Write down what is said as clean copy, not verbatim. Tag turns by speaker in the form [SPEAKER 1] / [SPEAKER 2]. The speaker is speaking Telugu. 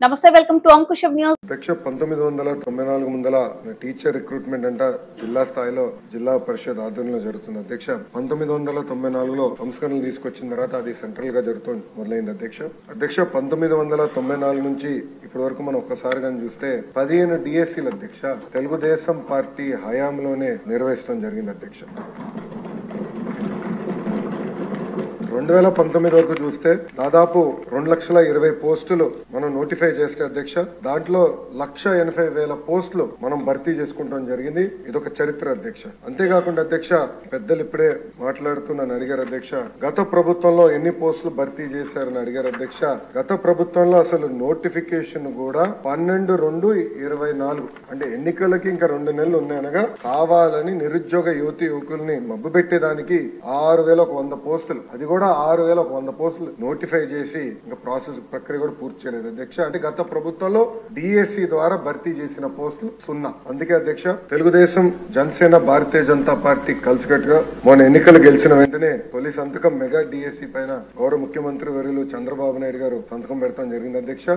[SPEAKER 1] నమస్తే, వెల్కమ్ టు అంకుశం న్యూస్.
[SPEAKER 2] అధ్యక్ష 1994 ముందల టీచర్ రిక్రూట్మెంట్ అంట జిల్లా స్థాయిలో జిల్లా పరిషత్ ఆధ్వర్యంలో జరుగుతుంది. అధ్యక్ష 1994లో సంస్కరణలు తీసుకొచ్చిన తర్వాత అది సెంట్రల్ గా జరుగుతుంది మొదలైంది. అధ్యక్ష 1994 నుంచి ఇప్పటి వరకు మనం ఒక్కసారి కానీ చూస్తే 15 డిఎస్సీలు అధ్యక్ష తెలుగుదేశం పార్టీ హయాంలోనే నిర్వహించడం జరిగింది. అధ్యక్ష 2019 వరకు చూస్తే దాదాపు 2,20,000 పోస్టులు మనం నోటిఫై చేస్తే అధ్యక్ష దాంట్లో 1,80,000 పోస్టులు మనం భర్తీ చేసుకుంటాం జరిగింది. ఇదొక చరిత్ర అధ్యక్ష. అంతేకాకుండా అధ్యక్ష పెద్దలు ఇప్పుడే మాట్లాడుతూ నన్ను అడిగారు అధ్యక్ష, గత ప్రభుత్వంలో ఎన్ని పోస్టులు భర్తీ చేశారని అడిగారు అధ్యక్ష. గత ప్రభుత్వంలో అసలు నోటిఫికేషన్ కూడా 12/2/24 అంటే ఎన్నికలకి ఇంకా 2 నెలలు ఉన్నాయనగా కావాలని నిరుద్యోగ యువకుల్ని మబ్బు పెట్టేదానికి 6,100 పోస్టులు, అది కూడా 6,100 పోస్టులు నోటిఫై చేసి ఇంకా ప్రాసెస్ ప్రక్రియ కూడా పూర్తి చేయలేదు అధ్యక్ష. అంటే గత ప్రభుత్వంలో డిఎస్సి ద్వారా భర్తీ చేసిన పోస్టులు 0. అందుకే అధ్యక్ష తెలుగుదేశం, జనసేన, భారతీయ జనతా పార్టీ కలిసికట్టుగా మొన్న ఎన్నికలు గెలిచిన వెంటనే తొలి సంతకం మెగా డిఎస్సి పైన గౌరవ ముఖ్యమంత్రి వర్యులు చంద్రబాబు నాయుడు గారు సంతకం పెడతాం జరిగింది అధ్యక్ష.